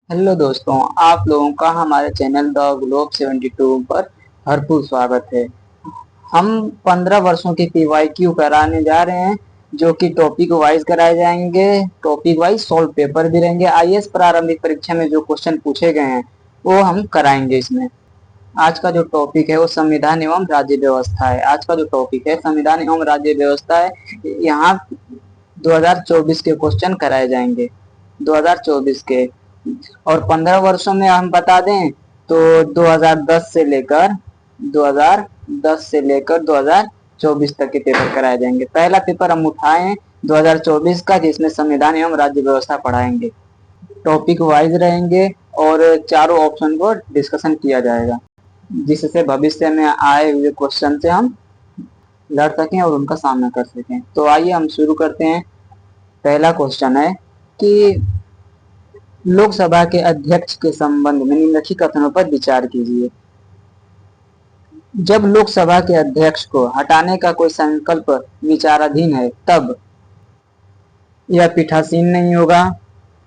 Hello दोस्तों, आप लोगों का हमारे चैनल द ग्लोब 72 पर भरपूर स्वागत है। हम 15 वर्षों की पीवाईक्यू कराने जा रहे हैं, जो कि टॉपिक वाइज कराए जाएंगे। टॉपिक वाइज सॉल्व पेपर भी रहेंगे। आईएएस प्रारंभिक परीक्षा में जो क्वेश्चन पूछे गए हैं वो हम कराएंगे इसमें। आज का जो टॉपिक है वो संविधान एवं राज्य व्यवस्था है। आज का जो टॉपिक है संविधान एवं राज्य व्यवस्था है। यहाँ 2024 के क्वेश्चन कराए जाएंगे, 2024 के। और 15 वर्षों में हम बता दें तो 2010 से लेकर 2024 तक के पेपर कराए जाएंगे। पहला पेपर हम उठाए हैं 2024 का, जिसमें संविधान एवं राज्य व्यवस्था पढ़ाएंगे। टॉपिक वाइज रहेंगे और चारों ऑप्शन को डिस्कशन किया जाएगा, जिससे भविष्य में आए हुए क्वेश्चन से हम लड़ सकें और उनका सामना कर सकें। तो आइए हम शुरू करते हैं। पहला क्वेश्चन है कि लोकसभा के अध्यक्ष के संबंध में निम्नलिखित कथनों पर विचार कीजिए। जब लोकसभा के अध्यक्ष को हटाने का कोई संकल्प विचाराधीन है, तब यह पीठासीन नहीं होगा,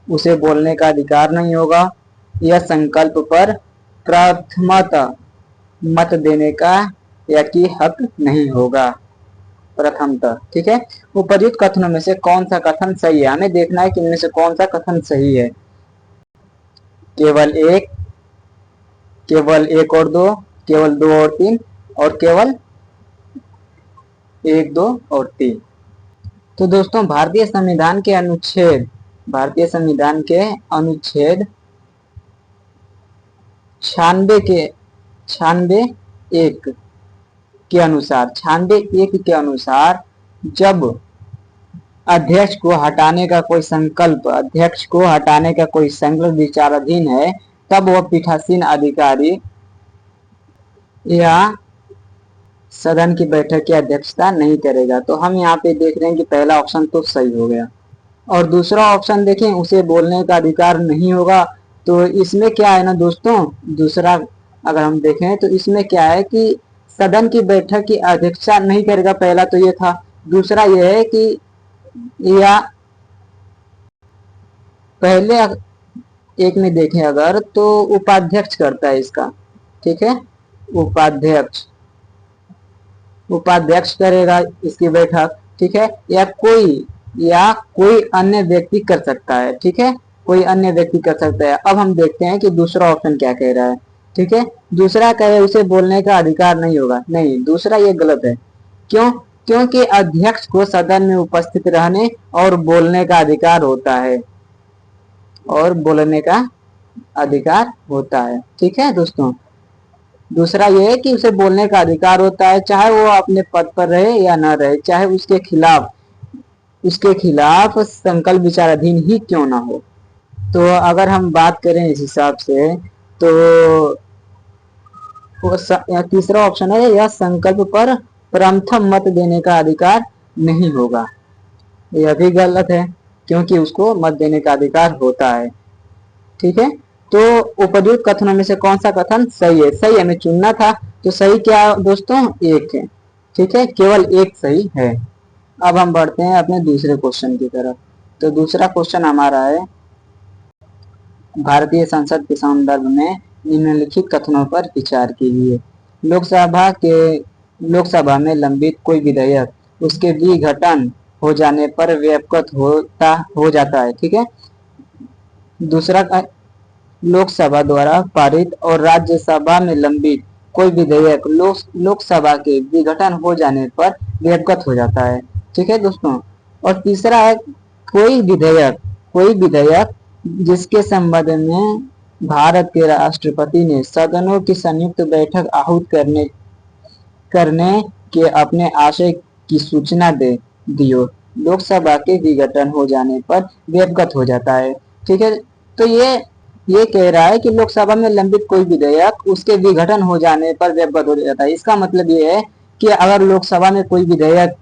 उसे बोलने का अधिकार नहीं होगा, यह संकल्प पर प्रथमतः मत देने का या कि हक नहीं होगा। प्रथमतः, ठीक है। उपर्युक्त कथनों में से कौन सा कथन सही है? हमें देखना है कि इनमें से कौन सा कथन सही है। केवल एक, केवल एक और दो, केवल दो और तीन, और केवल एक, दो और तीन। तो दोस्तों, भारतीय संविधान के अनुच्छेद 96 एक के अनुसार जब अध्यक्ष को हटाने का कोई संकल्प विचाराधीन है, तब वह पीठासीन अधिकारी या सदन की बैठक की अध्यक्षता नहीं करेगा। तो हम यहाँ पे देख रहे हैं कि पहला ऑप्शन तो सही हो गया। और दूसरा ऑप्शन देखें, उसे बोलने का अधिकार नहीं होगा। तो इसमें क्या है ना दोस्तों, दूसरा अगर हम देखें तो इसमें क्या है कि सदन की बैठक की अध्यक्षता नहीं करेगा। पहला तो ये था। दूसरा ये है कि या पहले एक में देखें अगर, तो उपाध्यक्ष करता है इसका, ठीक है। उपाध्यक्ष करेगा इसकी बैठक, ठीक है। या कोई अन्य व्यक्ति कर सकता है, ठीक है। कोई अन्य व्यक्ति कर सकता है। अब हम देखते हैं कि दूसरा ऑप्शन क्या कह रहा है, ठीक है। दूसरा कह रहा है उसे बोलने का अधिकार नहीं होगा। नहीं, दूसरा ये गलत है। क्यों? क्योंकि अध्यक्ष को सदन में उपस्थित रहने और बोलने का अधिकार होता है, ठीक है दोस्तों। दूसरा ये है कि उसे बोलने का अधिकार होता है, चाहे वो अपने पद पर रहे या न रहे, चाहे उसके खिलाफ संकल्प विचाराधीन ही क्यों ना हो। तो अगर हम बात करें इस हिसाब से, तो तीसरा ऑप्शन है, यह संकल्प पर प्रथम मत देने का अधिकार नहीं होगा। यह भी गलत है, क्योंकि उसको मत देने का अधिकार होता है, ठीक है। तो उपयुक्त कथनों में से कौन सा कथन सही है? सही हमें चुनना था। तो सही क्या दोस्तों? एक है, ठीक है। केवल एक सही है। अब हम बढ़ते हैं अपने दूसरे क्वेश्चन की तरफ। तो दूसरा क्वेश्चन हमारा है, भारतीय संसद के संदर्भ में निम्नलिखित कथनों पर विचार कीजिए। लोकसभा में लंबित कोई विधेयक उसके विघटन हो जाने पर व्यापक हो जाता है, ठीक है। दूसरा, लोकसभा द्वारा पारित और राज्यसभा में लंबित कोई विधेयक लोकसभा के विघटन हो जाने पर व्यापक हो जाता है, ठीक है दोस्तों। और तीसरा है, कोई विधेयक जिसके संबंध में भारत के राष्ट्रपति ने सदनों की संयुक्त बैठक आहूत करने के अपने आशय की सूचना दे दियो, लोकसभा के विघटन हो जाने पर व्यापक हो जाता है, ठीक है। तो ये कह रहा है कि लोकसभा में लंबित कोई विधेयक उसके विघटन हो जाने पर व्यापक हो जाता है। इसका मतलब ये है कि अगर लोकसभा में कोई विधेयक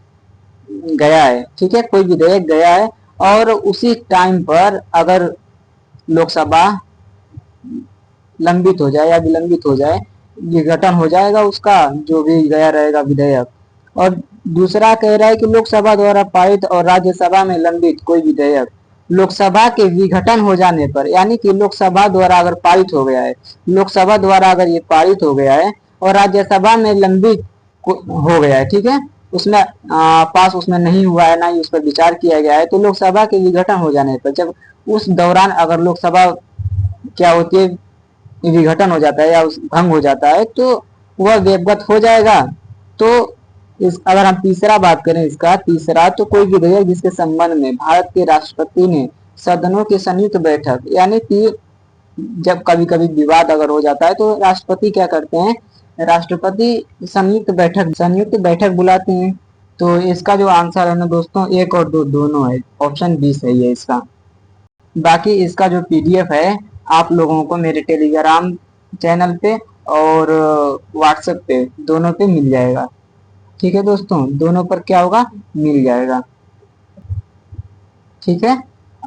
गया है, ठीक है, कोई विधेयक गया है और उसी टाइम पर अगर लोकसभा लंबित हो जाए या विलंबित हो जाए, विघटन हो जाएगा उसका, जो भी गया रहेगा विधेयक। और दूसरा कह रहा है कि लोकसभा द्वारा पारित और राज्यसभा में लंबित कोई विधेयक लोकसभा के विघटन हो जाने पर, यानी कि लोकसभा द्वारा अगर पारित हो गया है, लोकसभा द्वारा अगर ये पारित हो गया है और राज्यसभा में लंबित हो गया है, ठीक है, उसमें पास उसमें नहीं हुआ है, ना ही उस पर विचार किया गया है, तो लोकसभा के विघटन हो जाने पर, जब उस दौरान अगर लोकसभा क्या होती है, विघटन हो जाता है या उस भंग हो जाता है, तो वह वेबगत हो जाएगा। तो इस अगर हम तीसरा बात करें, इसका तीसरा, तो कोई विधेयक जिसके संबंध में भारत के राष्ट्रपति ने सदनों की संयुक्त बैठक, यानी कि जब कभी कभी विवाद अगर हो जाता है तो राष्ट्रपति क्या करते हैं, राष्ट्रपति संयुक्त बैठक बुलाते हैं। तो इसका जो आंसर है ना दोस्तों, एक और दो दोनों है, ऑप्शन बी सही है इसका। बाकी इसका जो पीडीएफ है आप लोगों को मेरे टेलीग्राम चैनल पे और व्हाट्सएप पे दोनों पे मिल जाएगा। ठीक है दोस्तों, दोनों पर क्या होगा, मिल जाएगा। ठीक है,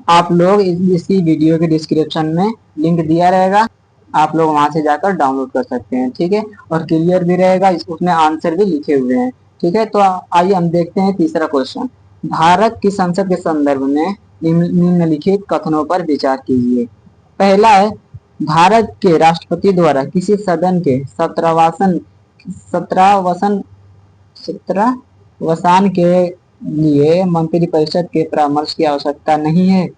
आप लोग इसी वीडियो के डिस्क्रिप्शन में लिंक दिया रहेगा, आप लोग वहां से जाकर डाउनलोड कर सकते हैं। ठीक है, और क्लियर भी रहेगा, उसमें आंसर भी लिखे हुए हैं। ठीक है, तो आइए हम देखते हैं तीसरा क्वेश्चन। भारत की संसद के संदर्भ में निम्नलिखित कथनों पर विचार कीजिए। पहला है, भारत के राष्ट्रपति द्वारा किसी सदन के सत्रहवसान के लिए मंत्रिपरिषद के परामर्श की आवश्यकता नहीं है।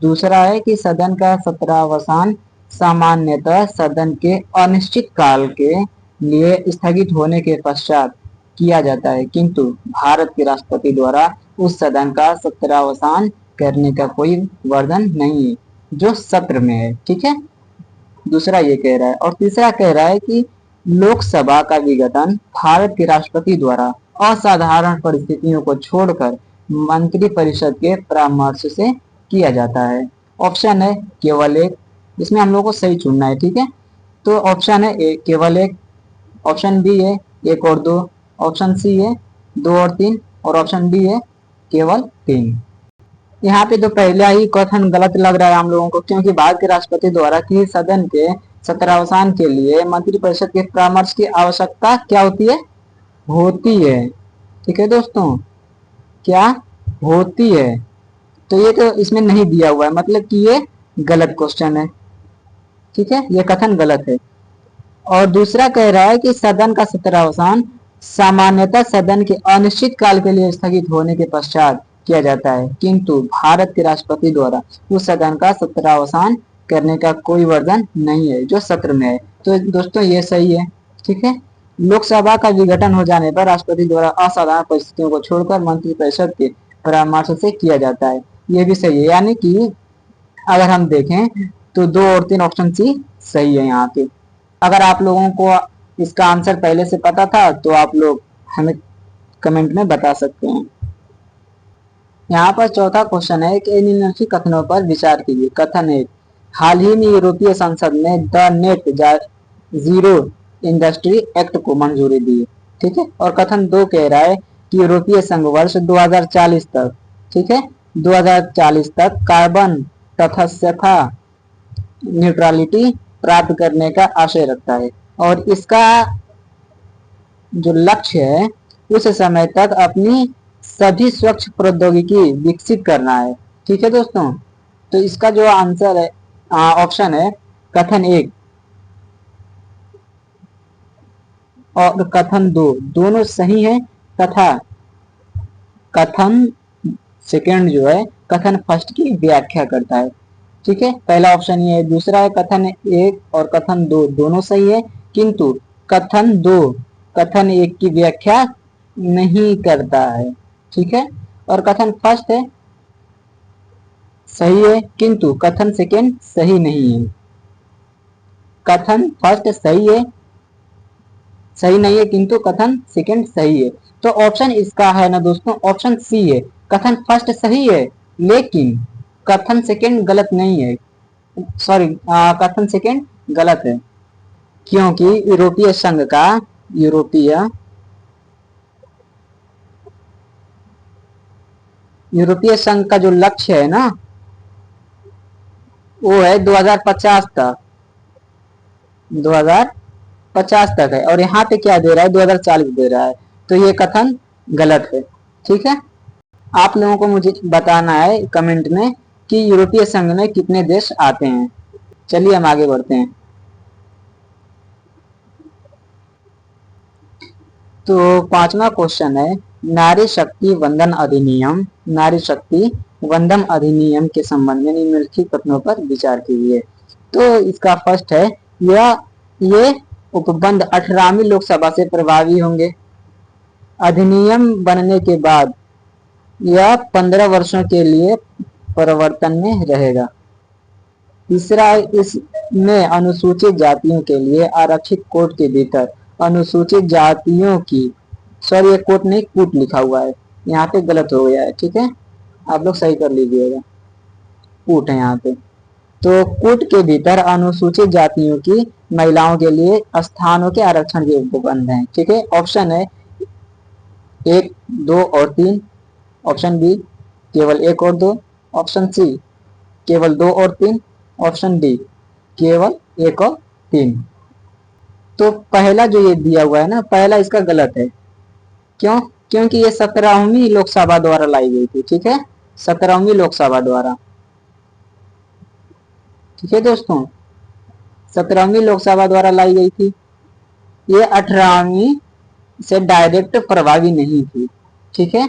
दूसरा है कि सदन का सत्रावसान सामान्यतः सदन के अनिश्चित काल के लिए स्थगित होने के पश्चात किया जाता है, किंतु भारत के राष्ट्रपति द्वारा उस सदन का सत्रावसान करने का कोई वर्णन नहीं है जो सत्र में है। ठीक है, दूसरा ये कह रहा है। और तीसरा कह रहा है कि लोकसभा का विघटन भारत के राष्ट्रपति द्वारा असाधारण परिस्थितियों को छोड़कर मंत्रिपरिषद के परामर्श से किया जाता है। ऑप्शन है केवल एक, इसमें हम लोग को सही चुनना है। ठीक है, तो ऑप्शन है ए केवल एक, ऑप्शन बी है एक और दो, ऑप्शन सी है दो और तीन, और ऑप्शन डी है केवल तीन। यहाँ पे तो पहला ही कथन गलत लग रहा है हम लोगों को, क्योंकि भारत के राष्ट्रपति द्वारा किसी सदन के सत्रावसान के लिए मंत्रिपरिषद के परामर्श की आवश्यकता क्या होती है, होती है। ठीक है दोस्तों, क्या होती है, तो ये तो इसमें नहीं दिया हुआ है, मतलब कि ये गलत क्वेश्चन है। ठीक है, ये कथन गलत है। और दूसरा कह रहा है कि सदन का सत्रावसान सामान्यतः सदन के अनिश्चित काल के लिए स्थगित होने के पश्चात किया जाता है, किंतु भारत के राष्ट्रपति द्वारा उस सदन का सत्रावसान करने का कोई वर्णन नहीं है जो सत्र में है। तो दोस्तों ये सही है। ठीक है, लोकसभा का विघटन हो जाने पर राष्ट्रपति द्वारा असाधारण परिस्थितियों को छोड़कर मंत्रिपरिषद के परामर्श से किया जाता है, ये भी सही है। यानी कि अगर हम देखें तो दो और तीन, ऑप्शन सी सही है यहाँ पे। अगर आप लोगों को इसका आंसर पहले से पता था तो आप लोग हमें कमेंट में बता सकते हैं। यहाँ पर चौथा क्वेश्चन है कि निम्नलिखित कथनों पर विचार कीजिए। कथन एक, हाल ही में यूरोपीय संसद ने the net zero industry act को मंजूरी दी। ठीक है, और कथन दो कह रहा है कि यूरोपीय संघ वर्ष 2040 तक, ठीक है, 2040 तक कार्बन तटस्थता न्यूट्रलिटी प्राप्त करने का आशय रखता है और इसका जो लक्ष्य है उस समय तक अपनी सभी स्वच्छ प्रौद्योगिकी विकसित करना है। ठीक है दोस्तों, तो इसका जो आंसर है ऑप्शन है कथन एक और कथन दो, दोनों सही है, तथा कथन सेकंड जो है कथन फर्स्ट की व्याख्या करता है। ठीक है, पहला ऑप्शन ये है। दूसरा है कथन एक और कथन दो दोनों सही है, किंतु कथन दो कथन एक की व्याख्या नहीं करता है। ठीक है, और कथन फर्स्ट है सही है, किंतु कथन सेकंड सही नहीं है। कथन फर्स्ट सही नहीं है, किंतु कथन सेकंड सही है। तो ऑप्शन इसका है ना दोस्तों, ऑप्शन सी है। कथन फर्स्ट सही है लेकिन कथन सेकंड गलत नहीं है, सॉरी कथन सेकंड गलत है, क्योंकि यूरोपीय संघ का जो लक्ष्य है ना वो है 2050 तक है, और यहाँ पे क्या दे रहा है 2040 दे रहा है, तो ये कथन गलत है। ठीक है, आप लोगों को मुझे बताना है कमेंट में कि यूरोपीय संघ में कितने देश आते हैं। चलिए हम आगे बढ़ते हैं। तो पांचवा क्वेश्चन है, नारी शक्ति वंदन अधिनियम, नारी शक्ति वंदन अधिनियम के संबंध में निम्नलिखित कथनों पर विचार कीजिए। तो इसका फर्स्ट है, यह ये उपबंध 18वीं लोकसभा से प्रभावी होंगे। अधिनियम बनने के बाद यह 15 वर्षों के लिए प्रवर्तन में रहेगा। तीसरा, इसमें अनुसूचित जातियों के लिए आरक्षित कोट के भीतर अनुसूचित जातियों की, सॉरी ये कोट नहीं कूट लिखा हुआ है, यहाँ पे गलत हो गया है, ठीक है, आप लोग सही कर लीजिएगा, कूट है यहाँ पे। तो कूट के भीतर अनुसूचित जातियों की महिलाओं के लिए स्थानों के आरक्षण के उपबंध हैं, ठीक है। ऑप्शन है 1, 2 और 3, ऑप्शन बी केवल 1 और 2, ऑप्शन सी केवल 2 और 3, ऑप्शन डी केवल 1 और 3। तो पहला जो ये दिया हुआ है ना, पहला इसका गलत है। क्यों? क्योंकि ये 17वीं लोकसभा द्वारा लाई गई थी, ठीक है, 17वीं लोकसभा द्वारा, ठीक है दोस्तों, 17वीं लोकसभा द्वारा लाई गई थी। ये 18वीं से डायरेक्ट प्रभावी नहीं थी, ठीक है,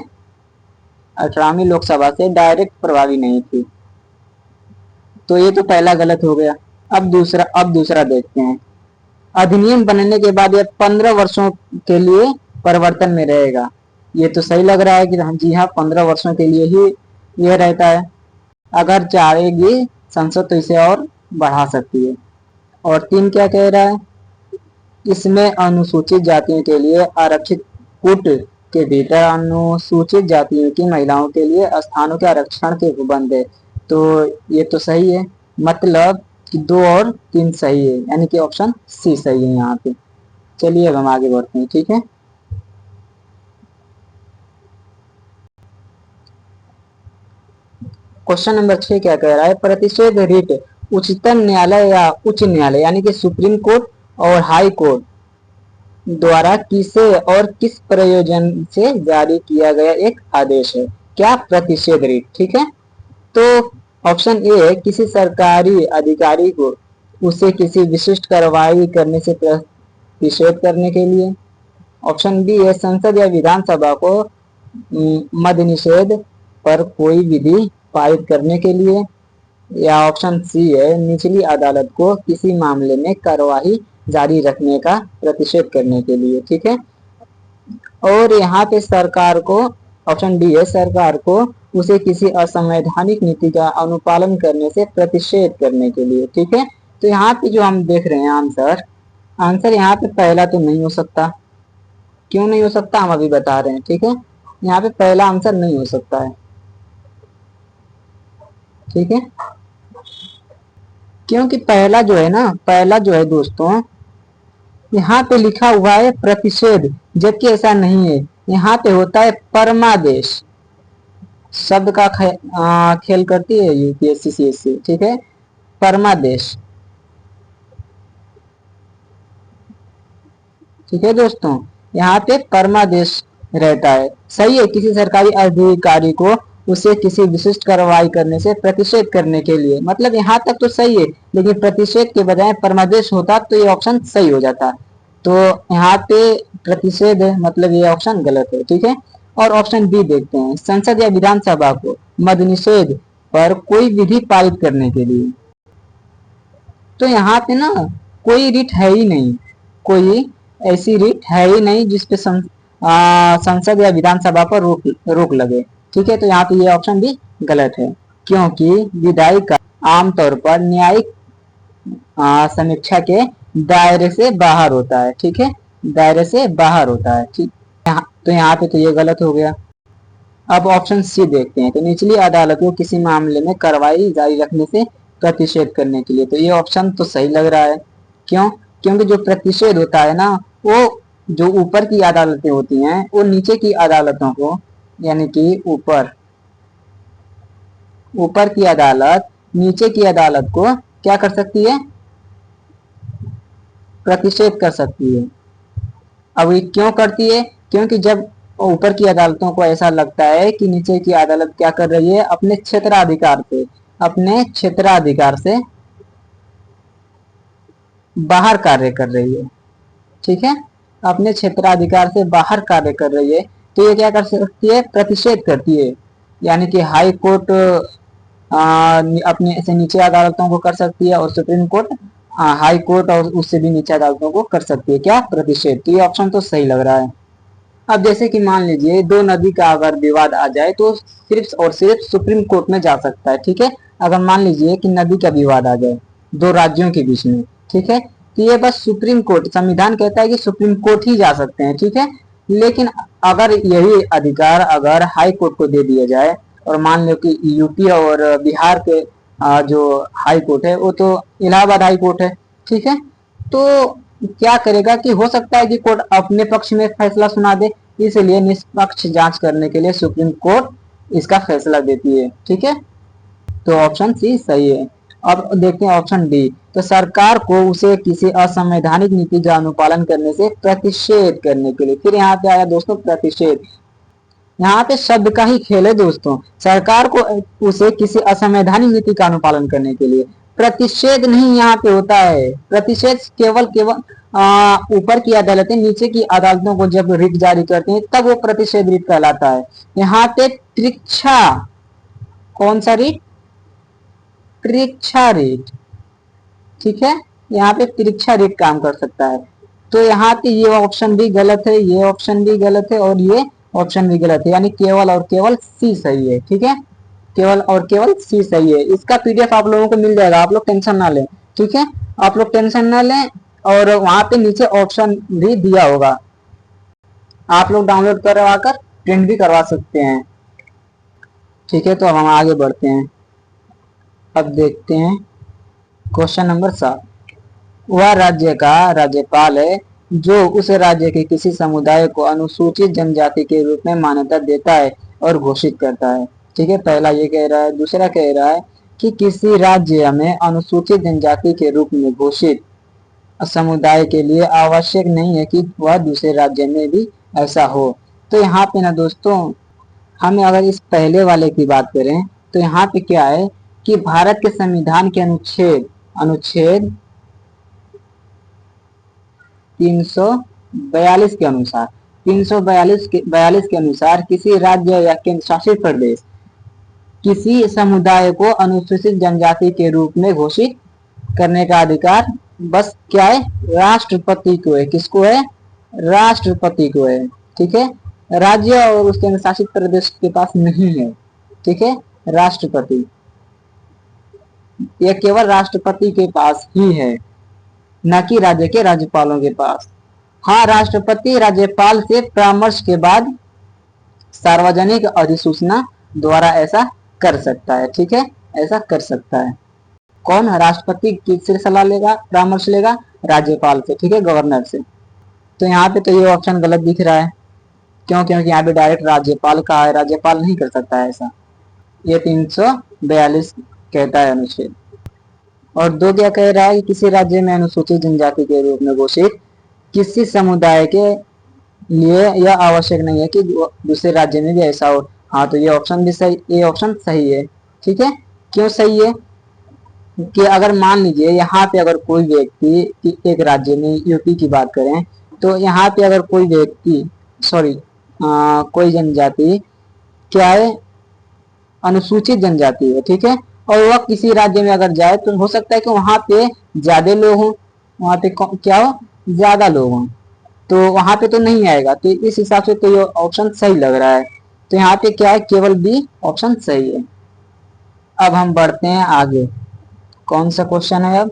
18वीं लोकसभा से डायरेक्ट प्रभावी नहीं थी। तो ये तो पहला गलत हो गया। अब दूसरा देखते हैं। अधिनियम बनने के बाद यह 15 वर्षों के लिए परिवर्तन में रहेगा। ये तो सही लग रहा है कि जी हाँ, 15 वर्षों के लिए ही यह रहता है। अगर चाहेगी संसद तो इसे और बढ़ा सकती है। और 3 क्या कह रहा है, इसमें अनुसूचित जातियों के लिए आरक्षित कोट के भीतर अनुसूचित जातियों की महिलाओं के लिए स्थानों के आरक्षण के उपबंध है। तो ये तो सही है, मतलब कि 2 और 3 सही है, यानी कि ऑप्शन सी सही है यहाँ पे। चलिए अब हम आगे बढ़ते हैं, ठीक है। क्वेश्चन नंबर 6 क्या कह रहा है, प्रतिषेध रिट उच्चतम न्यायालय या उच्च न्यायालय यानी कि सुप्रीम कोर्ट और हाई कोर्ट द्वारा किसे और किस प्रयोजन से जारी किया गया एक आदेश है। क्या? प्रतिषेध रिट, ठीक है। तो ऑप्शन ए है, किसी सरकारी अधिकारी को उसे किसी विशिष्ट कार्रवाई करने से प्रतिषेध करने के लिए। ऑप्शन बी है, संसद या विधानसभा को मद्य निषेध पर कोई विधि पारित करने के लिए। या ऑप्शन सी है, निचली अदालत को किसी मामले में कार्यवाही जारी रखने का प्रतिषेध करने के लिए, ठीक है। और यहाँ पे सरकार को, ऑप्शन डी है, सरकार को उसे किसी असंवैधानिक नीति का अनुपालन करने से प्रतिषेध करने के लिए, ठीक है। तो यहाँ पे जो हम देख रहे हैं आंसर यहाँ पे पहला तो नहीं हो सकता। क्यों नहीं हो सकता, हम अभी बता रहे हैं, ठीक है। यहाँ पे पहला आंसर नहीं हो सकता है, ठीक है, क्योंकि पहला जो है दोस्तों, यहाँ पे लिखा हुआ है प्रतिषेध, जबकि ऐसा नहीं है। यहाँ पे होता है परमादेश। शब्द का खेल करती है यूपीएससी सीएससी, ठीक है, परमादेश, ठीक है दोस्तों, यहाँ पे परमादेश रहता है। सही है, किसी सरकारी अधिकारी को उसे किसी विशिष्ट कार्रवाई करने से प्रतिषेध करने के लिए, मतलब यहाँ तक तो सही है, लेकिन प्रतिषेध के बजाय परमादेश होता तो ये ऑप्शन सही हो जाता। तो यहाँ पे प्रतिषेध है, मतलब ये ऑप्शन गलत है, ठीक है। और ऑप्शन बी देखते हैं, संसद या विधानसभा को मद्य निषेध पर कोई विधि पारित करने के लिए। तो यहाँ पे ना कोई रिट है ही नहीं, कोई ऐसी रिट है ही नहीं जिसपे संसद या विधानसभा पर रोक लगे, ठीक है। तो यहाँ पे ये ऑप्शन भी गलत है, क्योंकि विधायी का आमतौर पर न्यायिक समीक्षा के दायरे से बाहर होता है, ठीक है, दायरे से बाहर होता है, ठीक। तो यहाँ पे तो ये गलत हो गया। अब ऑप्शन सी देखते हैं, तो निचली अदालत को किसी मामले में कार्रवाई जारी रखने से प्रतिषेध करने के लिए। तो ये ऑप्शन तो सही लग रहा है। क्यों? क्योंकि जो प्रतिषेध होता है ना, वो जो ऊपर की अदालतें होती हैं वो नीचे की अदालतों को, यानी कि ऊपर की अदालत नीचे की अदालत को क्या कर सकती है, प्रतिषेध कर सकती है। अब ये क्यों करती है? क्योंकि जब ऊपर की अदालतों को ऐसा लगता है कि नीचे की अदालत क्या कर रही है, अपने क्षेत्राधिकार पे अपने क्षेत्राधिकार से बाहर कार्य कर रही है, ठीक है, अपने क्षेत्राधिकार से बाहर कार्य कर रही है, तो ये क्या कर सकती है, प्रतिषेध करती है। यानी कि हाई कोर्ट अपने से नीचे अदालतों को कर सकती है और सुप्रीम कोर्ट हाई कोर्ट और उससे भी नीचे अदालतों को कर सकती है क्या, प्रतिषेध। तो ये ऑप्शन तो सही लग रहा है। अब जैसे कि मान लीजिए दो नदी का अगर विवाद आ जाए तो सिर्फ और सिर्फ सुप्रीम कोर्ट में जा सकता है, ठीक है। अगर मान लीजिए कि नदी का विवाद आ जाए दो राज्यों के बीच में, ठीक है, तो ये बस सुप्रीम कोर्ट, संविधान कहता है कि सुप्रीम कोर्ट ही जा सकते हैं, ठीक है। लेकिन अगर यही अधिकार अगर हाई कोर्ट को दे दिया जाए और मान लो कि यूपी और बिहार के जो हाई कोर्ट है वो तो इलाहाबाद हाई कोर्ट है, ठीक है, तो क्या करेगा कि हो सकता है कि कोर्ट अपने पक्ष में फैसला सुना दे, इसलिए निष्पक्ष जांच करने के लिए सुप्रीम कोर्ट इसका फैसला देती है, ठीक है। तो ऑप्शन सी सही है। अब देखते हैं ऑप्शन डी। तो सरकार को उसे किसी असंवैधानिक नीति का अनुपालन करने से प्रतिषेध करने के लिए, फिर यहाँ पे आया दोस्तों प्रतिषेध। यहाँ पे शब्द का ही खेल है दोस्तों। सरकार को उसे किसी असंवैधानिक नीति का अनुपालन करने के लिए, प्रतिषेध नहीं यहाँ पे होता है। प्रतिषेध केवल केवल ऊपर की अदालतें नीचे की अदालतों को जब रिट जारी करते हैं तब वो प्रतिषेध रिट कहलाता है। यहाँ पे तिरछा, कौन सा रिट, तिरछा रिट, ठीक है, यहाँ पे तिरछा रिट काम कर सकता है। तो यहाँ पे ये ऑप्शन भी गलत है, ये ऑप्शन भी गलत है और ये ऑप्शन भी गलत है, यानी केवल और केवल सी सही है, ठीक है, केवल और केवल सी सही है। इसका पीडीएफ आप लोगों को मिल जाएगा, आप लोग टेंशन ना लें, ठीक है, आप लोग टेंशन ना लें। और वहां पे नीचे ऑप्शन भी दिया होगा, आप लोग डाउनलोड करवाकर प्रिंट भी करवा सकते हैं, ठीक है। तो अब हम आगे बढ़ते हैं। अब देखते हैं क्वेश्चन नंबर 7। वह राज्य का राज्यपाल है जो उस राज्य के किसी समुदाय को अनुसूचित जनजाति के रूप में मान्यता देता है और घोषित करता है, ठीक है। पहला ये कह रहा है। दूसरा कह रहा है कि किसी राज्य में अनुसूचित जनजाति के रूप में घोषित समुदाय के लिए आवश्यक नहीं है कि वह दूसरे राज्य में भी ऐसा हो। तो यहाँ पे ना दोस्तों, हम अगर इस पहले वाले की बात करें तो यहाँ पे क्या है कि भारत के संविधान के अनुच्छेद 342 के अनुसार 342 के अनुसार किसी राज्य या केंद्र शासित प्रदेश किसी समुदाय को अनुसूचित जनजाति के रूप में घोषित करने का अधिकार बस क्या है, राष्ट्रपति को है। किसको है, राष्ट्रपति को है, ठीक है। राज्य और उसके केंद्र शासित प्रदेश के पास नहीं है, ठीक है, राष्ट्रपति, यह केवल राष्ट्रपति के पास ही है, न कि राज्य के राज्यपालों के पास। हाँ, राष्ट्रपति राज्यपाल से परामर्श के बाद सार्वजनिक अधिसूचना द्वारा ऐसा कर सकता है, ठीक है, ऐसा कर सकता है। कौन, राष्ट्रपति किससे सलाह लेगा, परामर्श लेगा, राज्यपाल से, ठीक है, गवर्नर से। तो यहाँ पे तो ये ऑप्शन गलत दिख रहा है, क्यों, क्योंकि यहाँ पे डायरेक्ट राज्यपाल का है, राज्यपाल नहीं कर सकता है ऐसा। ये 342 कहता है अनुच्छेद। और दो क्या कह रहा है कि किसी राज्य में अनुसूचित जनजाति के रूप में घोषित किसी समुदाय के लिए यह आवश्यक नहीं है कि दूसरे राज्य में भी ऐसा हो। हाँ, तो ये ऑप्शन भी सही, ये ऑप्शन सही है, ठीक है। क्यों सही है कि अगर मान लीजिए यहाँ पे अगर कोई व्यक्ति एक राज्य में, यूपी की बात करें, तो यहाँ पे अगर कोई व्यक्ति कोई जनजाति क्या है, अनुसूचित जनजाति है, ठीक है, और वह किसी राज्य में अगर जाए तो हो सकता है कि वहां पे ज्यादा लोग हों, वहां पे क्या हो, ज्यादा लोग हों, तो वहां पे तो नहीं आएगा। तो इस हिसाब से तो ये ऑप्शन सही लग रहा है। तो यहाँ पे क्या है, केवल बी ऑप्शन सही है। अब हम बढ़ते हैं आगे। कौन सा क्वेश्चन है अब,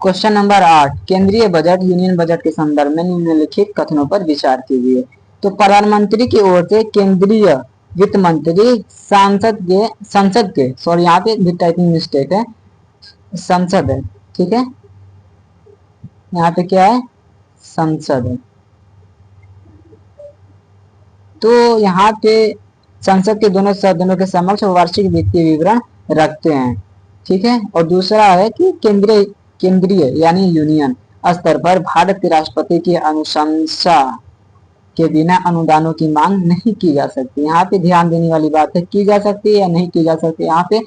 क्वेश्चन नंबर 8। केंद्रीय बजट यूनियन बजट के संदर्भ में निम्नलिखित कथनों पर विचार कीजिए। तो प्रधानमंत्री की ओर से केंद्रीय वित्त मंत्री संसद के सॉरी यहाँ पे भी टाइपिंग मिस्टेक है, संसद है, ठीक है, यहाँ पे क्या है, संसद है। तो यहाँ पे संसद के दोनों सदनों के समक्ष वार्षिक वित्तीय विवरण रखते हैं, ठीक है। और दूसरा है कि केंद्रीय यानी यूनियन स्तर पर भारत के राष्ट्रपति की अनुशंसा के बिना अनुदानों की मांग नहीं की जा सकती। यहाँ पे ध्यान देने वाली बात है, की जा सकती है या नहीं की जा सकती। यहाँ पे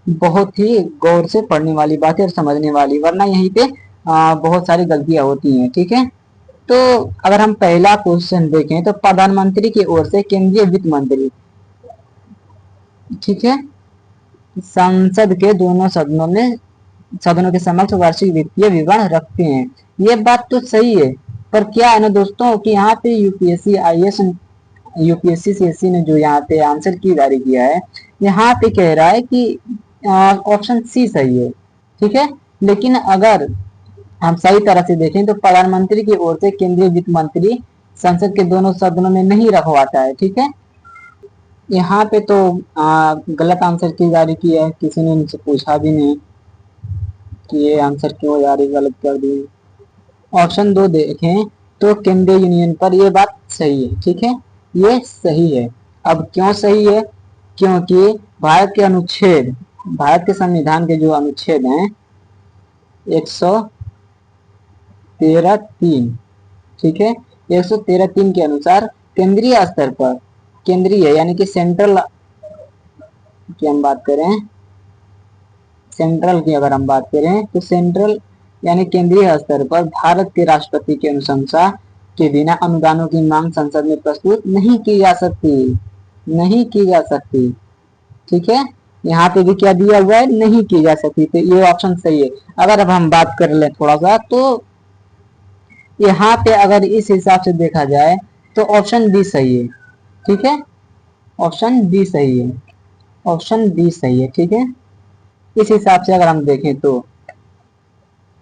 बहुत ही गौर से पढ़ने वाली बात है और समझने वाली, वरना यहीं पे बहुत सारी गलतियां होती हैं। ठीक है, तो अगर हम पहला क्वेश्चन देखें तो प्रधानमंत्री की ओर से केंद्रीय वित्त मंत्री, ठीक है, संसद के दोनों सदनों के समक्ष वार्षिक वित्तीय विवरण रखते हैं। ये बात तो सही है, पर क्या है ना दोस्तों कि यहाँ पे यूपीएससी आईएएस यूपीएससी सीएससी ने जो यहाँ पे आंसर की जारी किया है, यहाँ पे कह रहा है कि ऑप्शन सी सही है। ठीक है, लेकिन अगर हम सही तरह से देखें तो प्रधानमंत्री की ओर से केंद्रीय वित्त मंत्री संसद के दोनों सदनों में नहीं रखवाता है। ठीक है, यहाँ पे तो गलत आंसर की जारी की है, किसी ने इनसे पूछा भी नहीं कि ये आंसर क्यों जारी गलत कर दिए। ऑप्शन 2 देखें तो केंद्रीय यूनियन पर, ये बात सही है। ठीक है, ये सही है। अब क्यों सही है? क्योंकि भारत के संविधान के जो अनुच्छेद हैं 113(3), ठीक है, 113(3) के अनुसार केंद्रीय स्तर पर, केंद्रीय यानी कि सेंट्रल की हम बात करें, सेंट्रल की अगर हम बात करें तो सेंट्रल यानी केंद्रीय स्तर पर भारत के राष्ट्रपति की अनुशंसा के बिना अनुदानों की मांग संसद में प्रस्तुत नहीं की जा सकती, नहीं की जा सकती। ठीक है, यहाँ पे भी क्या दिया हुआ है, नहीं की जा सकती, तो ये ऑप्शन सही है। अगर अब हम बात कर ले थोड़ा सा, तो यहाँ पे अगर इस हिसाब से देखा जाए तो ऑप्शन बी सही है। ठीक है, ऑप्शन बी सही है, ऑप्शन बी सही है। ठीक है, इस हिसाब से अगर हम देखें तो,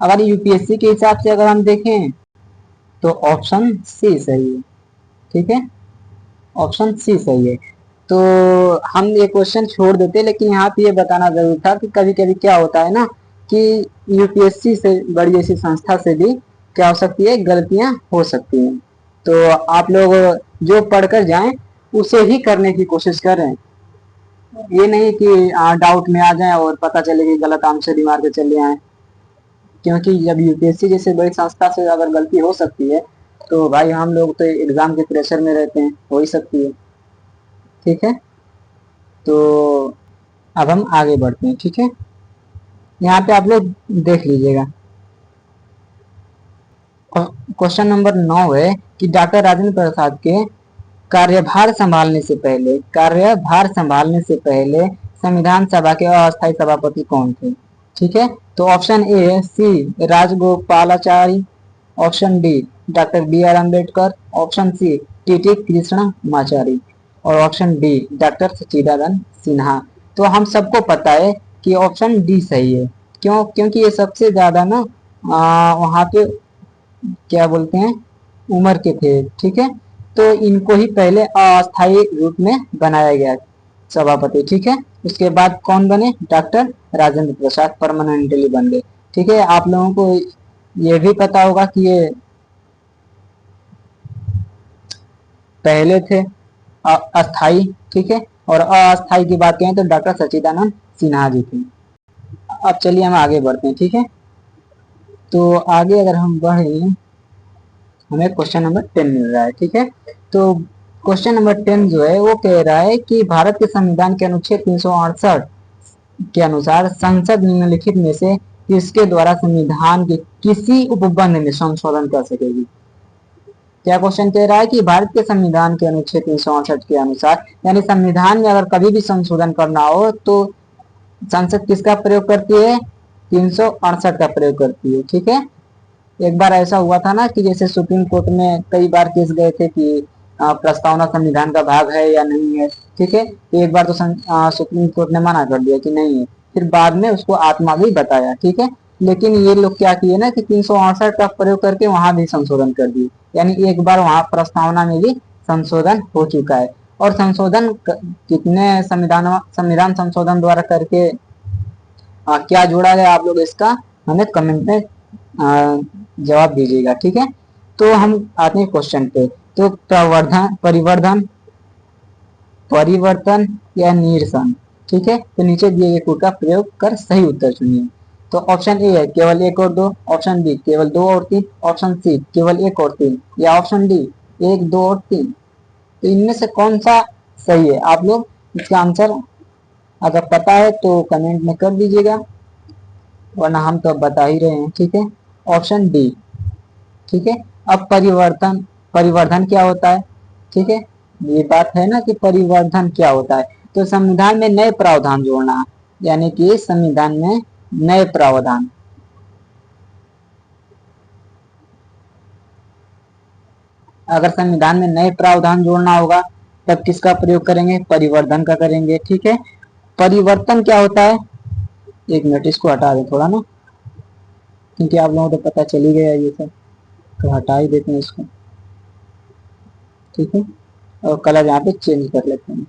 अगर यूपीएससी के हिसाब से अगर हम देखें तो ऑप्शन सी सही है। ठीक है, ऑप्शन सी सही है। तो हम ये क्वेश्चन छोड़ देते, लेकिन यहाँ पे ये बताना जरूर था कि कभी कभी क्या होता है ना कि यूपीएससी से बड़ी ऐसी संस्था से भी क्या हो सकती है, गलतियां हो सकती हैं। तो आप लोग जो पढ़कर जाएं उसे ही करने की कोशिश करें, ये नहीं कि डाउट में आ जाए और पता चले कि गलत आंसर ही मार के चले आए। क्योंकि जब यूपीएससी जैसे बड़ी संस्था से अगर गलती हो सकती है तो भाई हम लोग तो एग्जाम के प्रेशर में रहते हैं, हो ही सकती है। ठीक है, तो अब हम आगे बढ़ते हैं। ठीक है, यहाँ पे आप लोग देख लीजिएगा, क्वेश्चन नंबर 9 है कि डॉक्टर राजेंद्र प्रसाद के कार्यभार संभालने से पहले संविधान सभा के अस्थायी सभापति कौन थे? ठीक है, तो option A C Rajagopalachari, option D doctor B R Ambedkar, option C T Krishnamachari और option D doctor Sachchidanand Sinha. तो हम सबको पता है कि ऑप्शन डी सही है। क्यों? क्योंकि ये सबसे ज्यादा ना वहां पे क्या बोलते हैं, उम्र के थे। ठीक है, तो इनको ही पहले अस्थायी रूप में बनाया गया सभापति। ठीक है, उसके बाद कौन बने? डॉक्टर राजेंद्र प्रसाद परमानेंटली बन गए। ठीक है, आप लोगों को ये भी पता होगा कि ये पहले थे अस्थाई। ठीक है, और अस्थाई की बात करें तो डॉक्टर सच्चिदानंद सिन्हा जी थे। अब चलिए हम आगे बढ़ते हैं। ठीक है, तो आगे अगर हम बढ़े, हमें क्वेश्चन नंबर 10 मिल रहा है। ठीक है, तो क्वेश्चन नंबर 10 जो है वो कह रहा है कि भारत के संविधान के अनुच्छेद 368 के अनुसार संसद निम्नलिखित में से किसके द्वारा संविधान के किसी उपबंध में संशोधन कर सकेगी? क्या क्वेश्चन कह रहा है कि भारत के संविधान के अनुच्छेद 368 के अनुसार, यानी संविधान में अगर कभी भी संशोधन करना हो तो संसद किसका प्रयोग करती है? 368 का प्रयोग करती है। ठीक है, एक बार ऐसा हुआ था ना कि जैसे सुप्रीम कोर्ट में कई बार केस गए थे कि प्रस्तावना संविधान का भाग है या नहीं है। ठीक है, तो एक बार तो सुप्रीम कोर्ट ने मना कर दिया कि नहीं है, फिर बाद में उसको आत्मा भी बताया। ठीक है, लेकिन ये लोग क्या किए ना कि 368 का प्रयोग करके वहां भी संशोधन कर दिए, यानी एक बार वहां प्रस्तावना में भी संशोधन हो चुका है। और संशोधन कितने संविधान संशोधन द्वारा करके क्या जोड़ा गया, आप लोग इसका हमें कमेंट में जवाब दीजिएगा। ठीक है, तो हम आते हैं क्वेश्चन पे। तो परिवर्तन या निरसन। ठीक है, तो नीचे दिए गए कोड का प्रयोग कर सही उत्तर चुनिए। तो ऑप्शन ए है केवल 1 और 2, ऑप्शन बी केवल 2 और 3, ऑप्शन सी केवल 1 और 3, या ऑप्शन डी एक, दो और तीन। तो इनमें से कौन सा सही है? आप लोग इसका आंसर अगर पता है तो कमेंट में कर दीजिएगा, वरना हम तो अब बता ही रहे हैं। ठीक है, ऑप्शन डी। ठीक है, अब परिवर्तन, परिवर्धन क्या होता है? ठीक है, ये बात है ना कि परिवर्धन क्या होता है। तो संविधान में नए प्रावधान जोड़ना, यानी कि संविधान में नए प्रावधान। अगर संविधान में नए प्रावधान जोड़ना होगा तब किसका प्रयोग करेंगे? परिवर्धन का करेंगे। ठीक है, परिवर्तन क्या होता है? एक मिनट, इसको हटा दें थोड़ा ना, क्योंकि आप लोगों को तो पता चल ही गया ये सब, तो हटा ही देते हैं इसको। ठीक है, और कलर यहाँ पे चेंज कर लेते हैं,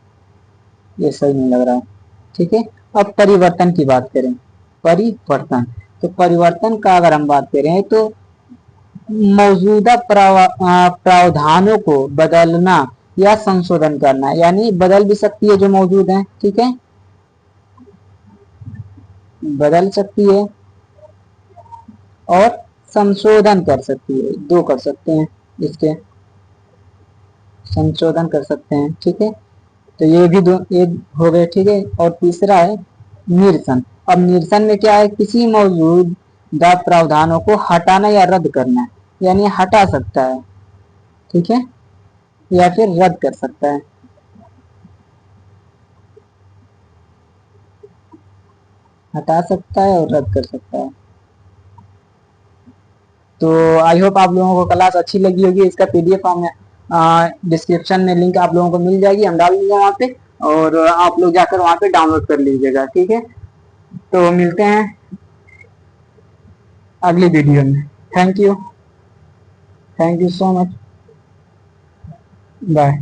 ये सही नहीं लग रहा है। ठीक है, अब परिवर्तन की बात करें। परिवर्तन, तो परिवर्तन का अगर हम बात करें तो मौजूदा प्रावधानों को बदलना या संशोधन करना, यानी बदल भी सकती है जो मौजूद है। ठीक है, बदल सकती है और संशोधन कर सकती है, दो कर सकते हैं इसके, संशोधन कर सकते हैं। ठीक है, तो ये भी दो एक हो गए। ठीक है, और तीसरा है निरसन। अब निरसन में क्या है? किसी मौजूदा प्रावधानों को हटाना या रद्द करना, यानी हटा सकता है। ठीक है, या फिर रद्द कर सकता है। हटा सकता है और रद्द कर सकता है। तो आई होप आप लोगों को क्लास अच्छी लगी होगी। इसका पीडीएफ हम डिस्क्रिप्शन में लिंक आप लोगों को मिल जाएगी, हम डाल देंगे वहाँ पे, और आप लोग जाकर वहाँ पे डाउनलोड कर लीजिएगा। ठीक है, तो मिलते हैं अगली वीडियो में। Thank you, thank you so much, bye.